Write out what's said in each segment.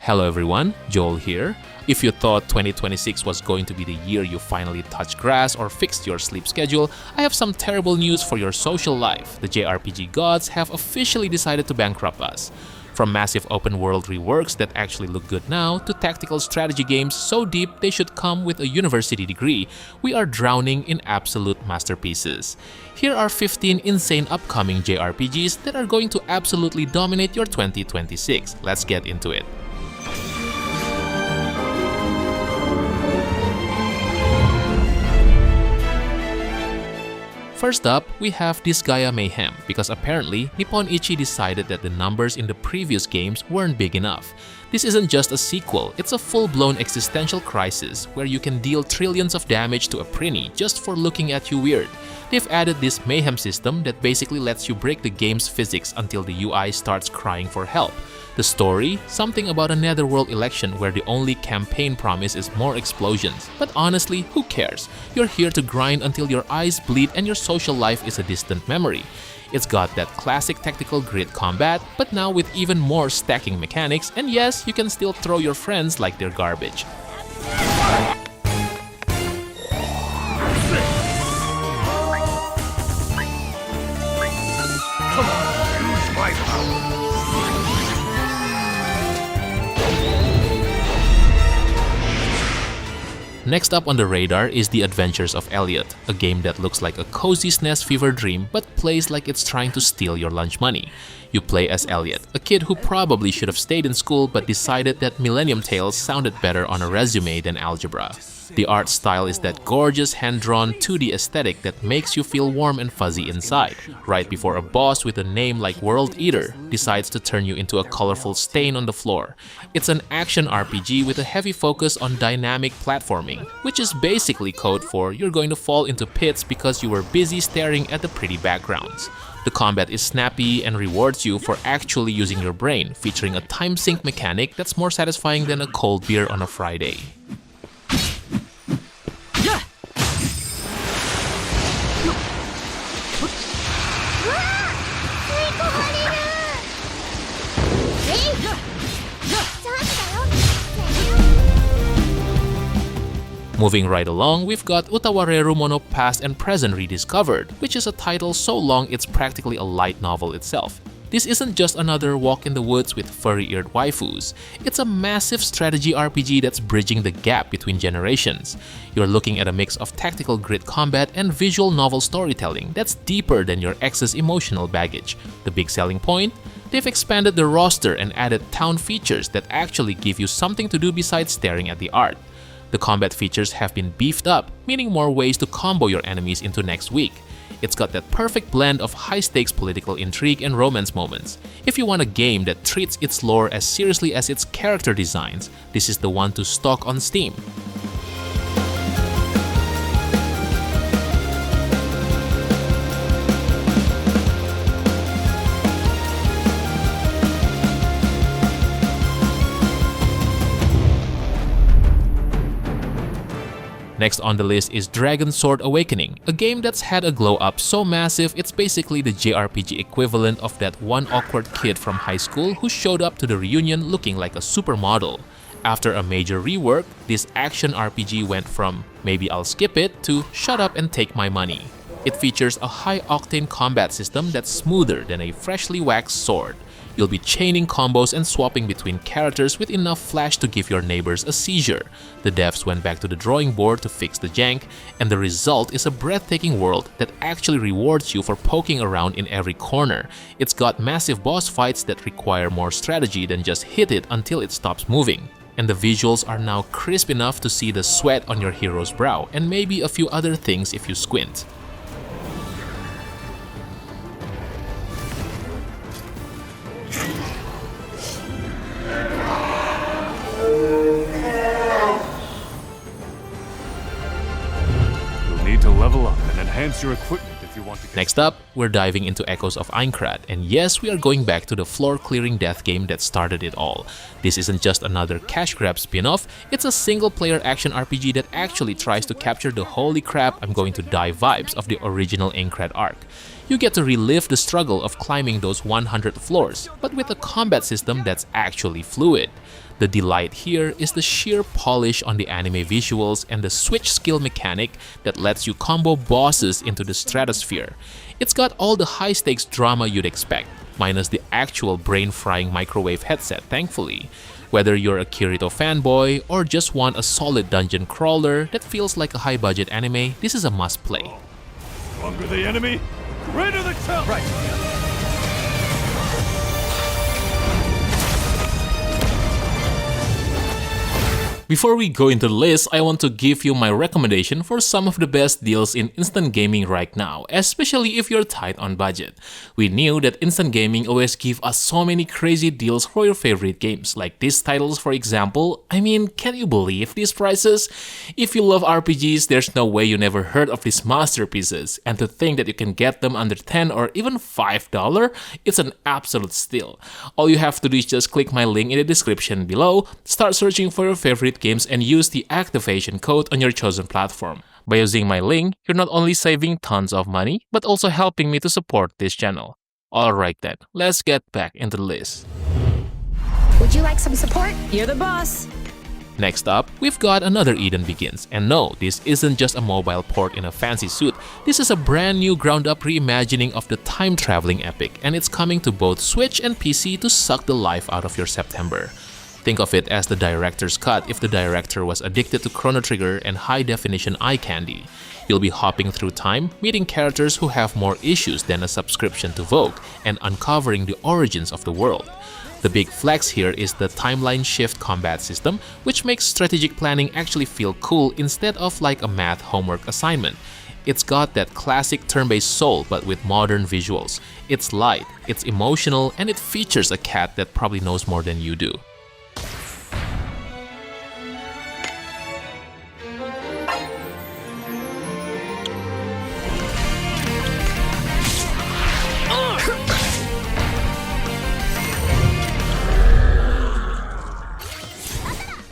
Hello everyone, Joel here. If you thought 2026 was going to be the year you finally touched grass or fixed your sleep schedule, I have some terrible news for your social life. The JRPG gods have officially decided to bankrupt us. From massive open world reworks that actually look good now, to tactical strategy games so deep they should come with a university degree, we are drowning in absolute masterpieces. Here are 15 insane upcoming JRPGs that are going to absolutely dominate your 2026. Let's get into it. First up, we have Disgaea Mayhem, because apparently Nippon Ichi decided that the numbers in the previous games weren't big enough. This isn't just a sequel, it's a full-blown existential crisis where you can deal trillions of damage to a prinny just for looking at you weird. They've added this Mayhem system that basically lets you break the game's physics until the UI starts crying for help. The story? Something about a netherworld election where the only campaign promise is more explosions. But honestly, who cares? You're here to grind until your eyes bleed and your social life is a distant memory. It's got that classic tactical grid combat, but now with even more stacking mechanics, and yes, you can still throw your friends like they're garbage. Come on, use my power. Next up on the radar is The Adventures of Elliot, a game that looks like a cozy SNES fever dream but plays like it's trying to steal your lunch money. You play as Elliot, a kid who probably should have stayed in school but decided that Millennium tales sounded better on a resume than algebra. The art style is that gorgeous hand-drawn 2D aesthetic that makes you feel warm and fuzzy inside, right before a boss with a name like World Eater decides to turn you into a colorful stain on the floor. It's an action RPG with a heavy focus on dynamic platforming, which is basically code for you're going to fall into pits because you were busy staring at the pretty backgrounds. The combat is snappy and rewards you for actually using your brain, featuring a time sink mechanic that's more satisfying than a cold beer on a Friday. Moving right along, we've got Utawarerumono Past and Present Rediscovered, which is a title so long it's practically a light novel itself. This isn't just another walk in the woods with furry-eared waifus. It's a massive strategy RPG that's bridging the gap between generations. You're looking at a mix of tactical grid combat and visual novel storytelling that's deeper than your ex's emotional baggage. The big selling point? They've expanded the roster and added town features that actually give you something to do besides staring at the art. The combat features have been beefed up, meaning more ways to combo your enemies into next week. It's got that perfect blend of high-stakes political intrigue and romance moments. If you want a game that treats its lore as seriously as its character designs, this is the one to stock on Steam. Next on the list is DragonSword Awakening, a game that's had a glow up so massive it's basically the JRPG equivalent of that one awkward kid from high school who showed up to the reunion looking like a supermodel. After a major rework, this action RPG went from maybe I'll skip it to shut up and take my money. It features a high-octane combat system that's smoother than a freshly waxed sword. You'll be chaining combos and swapping between characters with enough flash to give your neighbors a seizure. The devs went back to the drawing board to fix the jank, and the result is a breathtaking world that actually rewards you for poking around in every corner. It's got massive boss fights that require more strategy than just hit it until it stops moving. And the visuals are now crisp enough to see the sweat on your hero's brow, and maybe a few other things if you squint. To level up and enhance your equipment if you want to. Next up, we're diving into Echoes of Aincrad, and yes, we are going back to the floor-clearing death game that started it all. This isn't just another cash grab spin-off, it's a single-player action RPG that actually tries to capture the holy crap I'm going to die vibes of the original Aincrad arc. You get to relive the struggle of climbing those 100 floors, but with a combat system that's actually fluid. The delight here is the sheer polish on the anime visuals and the switch skill mechanic that lets you combo bosses into the stratosphere. It's got all the high-stakes drama you'd expect, minus the actual brain-frying microwave headset, thankfully. Whether you're a KYOTO fanboy or just want a solid dungeon crawler that feels like a high-budget anime, this is a must-play. Stronger the enemy, greater the challenge! Right. Before we go into the list, I want to give you my recommendation for some of the best deals in instant gaming right now, especially if you're tight on budget. We knew that instant gaming always give us so many crazy deals for your favorite games, like these titles for example. I mean, can you believe these prices? If you love RPGs, there's no way you never heard of these masterpieces, and to think that you can get them under $10 or even $5, it's an absolute steal. All you have to do is just click my link in the description below, start searching for your favorite games and use the activation code on your chosen platform. By using my link, you're not only saving tons of money, but also helping me to support this channel. Alright then, let's get back into the list. Would you like some support? You're the boss. Next up, we've got another Eden Begins. And no, this isn't just a mobile port in a fancy suit. This is a brand new ground-up reimagining of the time-traveling epic, and it's coming to both Switch and PC to suck the life out of your September. Think of it as the director's cut if the director was addicted to Chrono Trigger and high-definition eye candy. You'll be hopping through time, meeting characters who have more issues than a subscription to Vogue, and uncovering the origins of the world. The big flex here is the timeline shift combat system, which makes strategic planning actually feel cool instead of like a math homework assignment. It's got that classic turn-based soul but with modern visuals. It's light, it's emotional, and it features a cat that probably knows more than you do.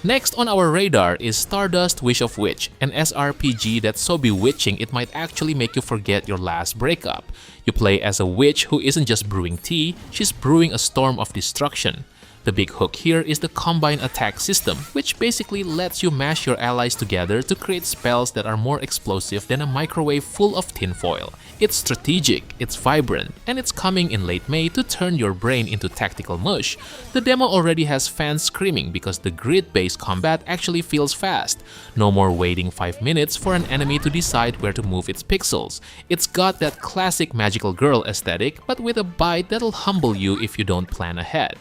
Next on our radar is Stardust Wish of Witch, an SRPG that's so bewitching it might actually make you forget your last breakup. You play as a witch who isn't just brewing tea, she's brewing a storm of destruction. The big hook here is the combine attack system, which basically lets you mash your allies together to create spells that are more explosive than a microwave full of tinfoil. It's strategic, it's vibrant, and it's coming in late May to turn your brain into tactical mush. The demo already has fans screaming because the grid-based combat actually feels fast. No more waiting 5 minutes for an enemy to decide where to move its pixels. It's got that classic magical girl aesthetic, but with a bite that'll humble you if you don't plan ahead.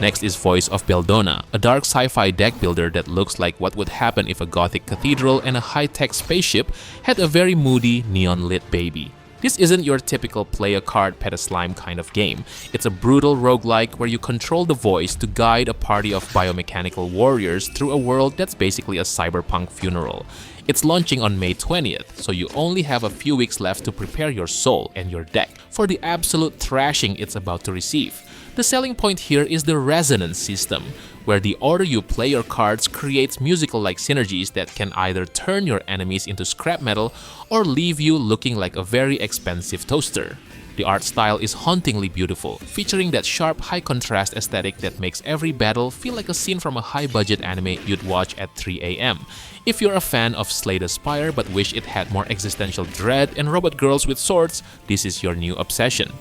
Next is Voice of Belldona, a dark sci-fi deck builder that looks like what would happen if a gothic cathedral and a high-tech spaceship had a very moody, neon-lit baby. This isn't your typical play a card, pet a slime kind of game. It's a brutal roguelike where you control the voice to guide a party of biomechanical warriors through a world that's basically a cyberpunk funeral. It's launching on May 20th, so you only have a few weeks left to prepare your soul and your deck for the absolute thrashing it's about to receive. The selling point here is the resonance system, where the order you play your cards creates musical-like synergies that can either turn your enemies into scrap metal or leave you looking like a very expensive toaster. The art style is hauntingly beautiful, featuring that sharp, high-contrast aesthetic that makes every battle feel like a scene from a high-budget anime you'd watch at 3 AM. If you're a fan of Slay the Spire but wish it had more existential dread and robot girls with swords, this is your new obsession.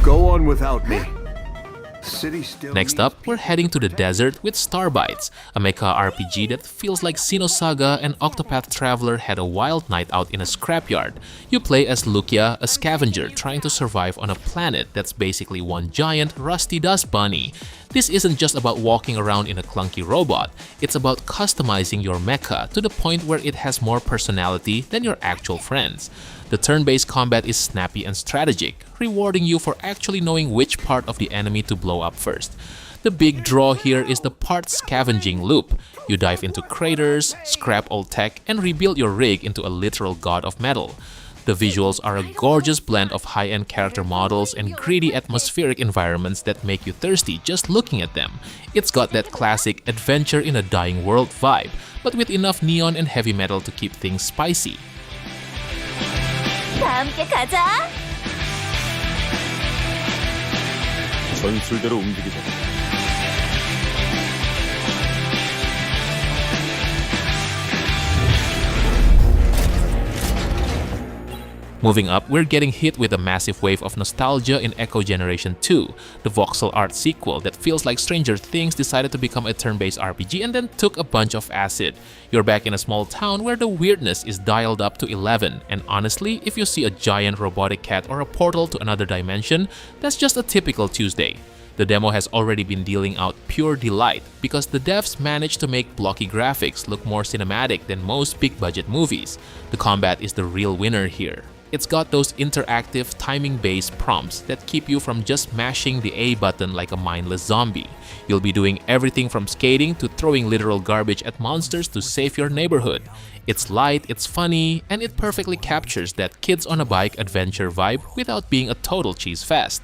Go on without me. Next up, we're heading to the desert with STARBITES, a mecha RPG that feels like Xenosaga and Octopath Traveler had a wild night out in a scrapyard. You play as Lucia, a scavenger trying to survive on a planet that's basically one giant rusty dust bunny. This isn't just about walking around in a clunky robot, it's about customizing your mecha to the point where it has more personality than your actual friends. The turn-based combat is snappy and strategic, rewarding you for actually knowing which part of the enemy to blow up first. The big draw here is the part scavenging loop. You dive into craters, scrap old tech, and rebuild your rig into a literal god of metal. The visuals are a gorgeous blend of high-end character models and gritty atmospheric environments that make you thirsty just looking at them. It's got that classic adventure in a dying world vibe, but with enough neon and heavy metal to keep things spicy. 다 함께 가자. 전술대로 움직이자. Moving up, we're getting hit with a massive wave of nostalgia in Echo Generation 2, the voxel art sequel that feels like Stranger Things decided to become a turn-based RPG and then took a bunch of acid. You're back in a small town where the weirdness is dialed up to 11, and honestly, if you see a giant robotic cat or a portal to another dimension, that's just a typical Tuesday. The demo has already been dealing out pure delight because the devs managed to make blocky graphics look more cinematic than most big-budget movies. The combat is the real winner here. It's got those interactive, timing-based prompts that keep you from just mashing the A button like a mindless zombie. You'll be doing everything from skating to throwing literal garbage at monsters to save your neighborhood. It's light, it's funny, and it perfectly captures that kids on a bike adventure vibe without being a total cheese fest.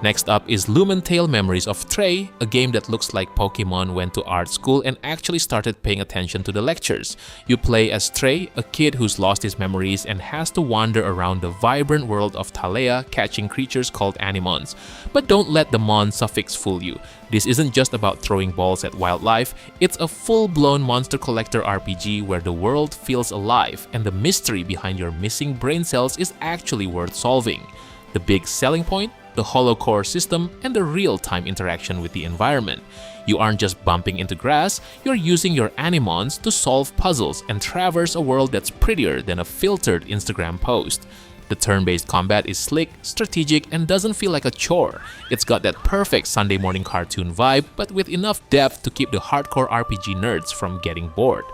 Next up is LumenTale Memories of Trey, a game that looks like Pokemon went to art school and actually started paying attention to the lectures. You play as Trey, a kid who's lost his memories and has to wander around the vibrant world of Thalea catching creatures called Animons. But don't let the mon suffix fool you. This isn't just about throwing balls at wildlife, it's a full-blown monster collector RPG where the world feels alive and the mystery behind your missing brain cells is actually worth solving. The big selling point? The hollow core system and the real-time interaction with the environment. You aren't just bumping into grass, you're using your Animons to solve puzzles and traverse a world that's prettier than a filtered Instagram post. The turn-based combat is slick, strategic, and doesn't feel like a chore. It's got that perfect Sunday morning cartoon vibe, but with enough depth to keep the hardcore RPG nerds from getting bored.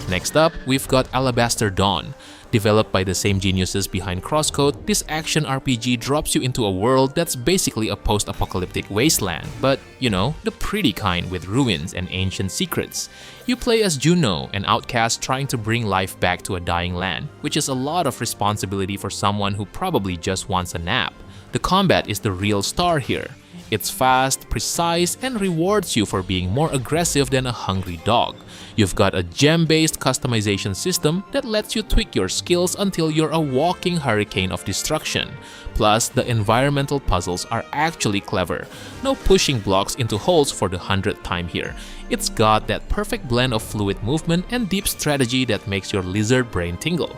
Next up, we've got Alabaster Dawn. Developed by the same geniuses behind Crosscode, this action RPG drops you into a world that's basically a post-apocalyptic wasteland, but, you know, the pretty kind with ruins and ancient secrets. You play as Juno, an outcast trying to bring life back to a dying land, which is a lot of responsibility for someone who probably just wants a nap. The combat is the real star here. It's fast, precise, and rewards you for being more aggressive than a hungry dog. You've got a gem-based customization system that lets you tweak your skills until you're a walking hurricane of destruction. Plus, the environmental puzzles are actually clever. No pushing blocks into holes for the 100th time here. It's got that perfect blend of fluid movement and deep strategy that makes your lizard brain tingle.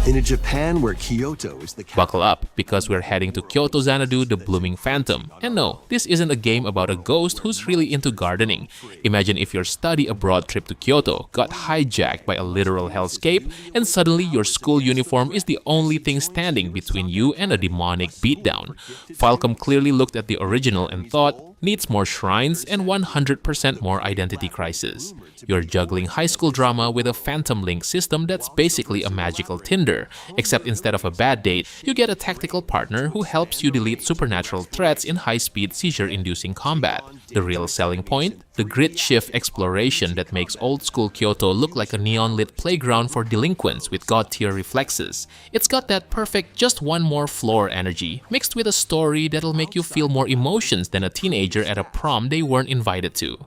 In a Japan where KYOTO is the Buckle up, because we're heading to Kyoto XANADU, the Blooming Phantom. And no, this isn't a game about a ghost who's really into gardening. Imagine if your study abroad trip to Kyoto got hijacked by a literal hellscape, and suddenly your school uniform is the only thing standing between you and a demonic beatdown. Falcom clearly looked at the original and thought, needs more shrines and 100% more identity crisis. You're juggling high school drama with a Phantom Link system that's basically a magical Tinder, except instead of a bad date, you get a tactical partner who helps you delete supernatural threats in high-speed seizure-inducing combat. The real selling point? The grid shift exploration that makes old-school Kyoto look like a neon-lit playground for delinquents with god-tier reflexes. It's got that perfect just one more floor energy, mixed with a story that'll make you feel more emotions than a teenager at a prom they weren't invited to.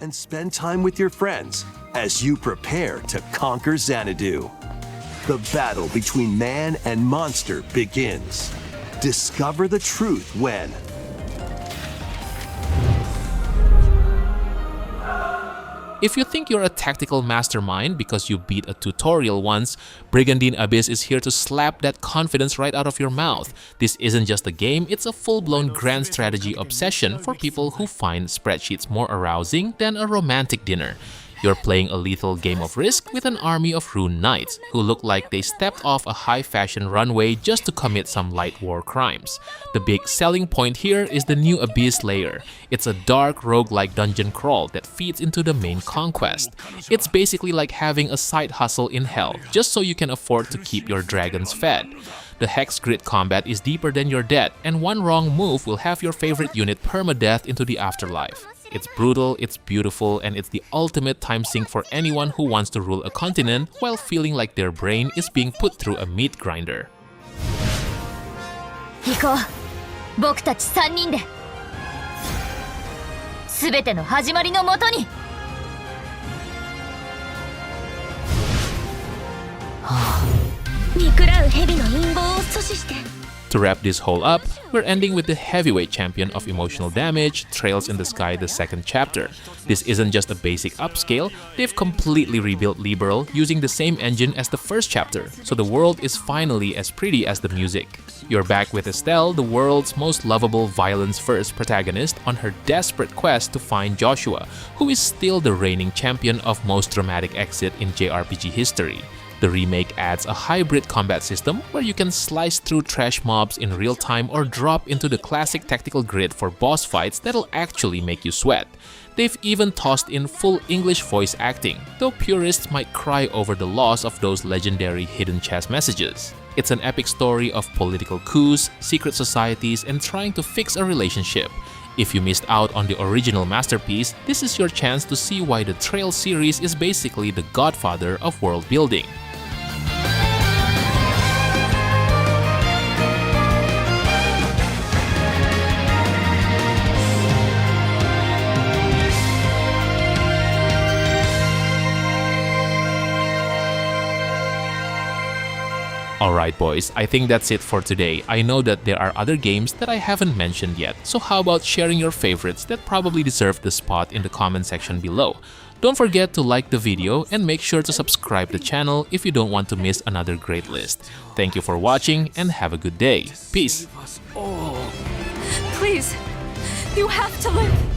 and spend time with your friends as you prepare to conquer XANADU. The battle between man and monster begins. Discover the truth when If you think you're a tactical mastermind because you beat a tutorial once, Brigandine Abyss is here to slap that confidence right out of your mouth. This isn't just a game, it's a full-blown grand strategy obsession for people who find spreadsheets more arousing than a romantic dinner. You're playing a lethal game of Risk with an army of Rune Knights who look like they stepped off a high-fashion runway just to commit some light war crimes. The big selling point here is the new Abyss layer. It's a dark roguelike dungeon crawl that feeds into the main conquest. It's basically like having a side hustle in hell, just so you can afford to keep your dragons fed. The hex grid combat is deeper than your debt, and one wrong move will have your favorite unit permadeath into the afterlife. It's brutal, it's beautiful, and it's the ultimate time sink for anyone who wants to rule a continent while feeling like their brain is being put through a meat grinder. 行こう。僕たち3人で全ての始まりのもとに。見食らう蛇の陰謀を阻止して。 To wrap this whole up, we're ending with the heavyweight champion of emotional damage, Trails in the Sky, the second chapter. This isn't just a basic upscale, they've completely rebuilt Liberal using the same engine as the first chapter, so the world is finally as pretty as the music. You're back with Estelle, the world's most lovable violence-first protagonist, on her desperate quest to find Joshua, who is still the reigning champion of most dramatic exit in JRPG history. The remake adds a hybrid combat system where you can slice through trash mobs in real time or drop into the classic tactical grid for boss fights that'll actually make you sweat. They've even tossed in full English voice acting, though purists might cry over the loss of those legendary hidden chest messages. It's an epic story of political coups, secret societies, and trying to fix a relationship. If you missed out on the original masterpiece, this is your chance to see why the Trail series is basically the godfather of world building. Alright boys, I think that's it for today. I know that there are other games that I haven't mentioned yet, so how about sharing your favorites that probably deserve the spot in the comment section below. Don't forget to like the video and make sure to subscribe the channel if you don't want to miss another great list. Thank you for watching and have a good day. Peace! Please, you have to live.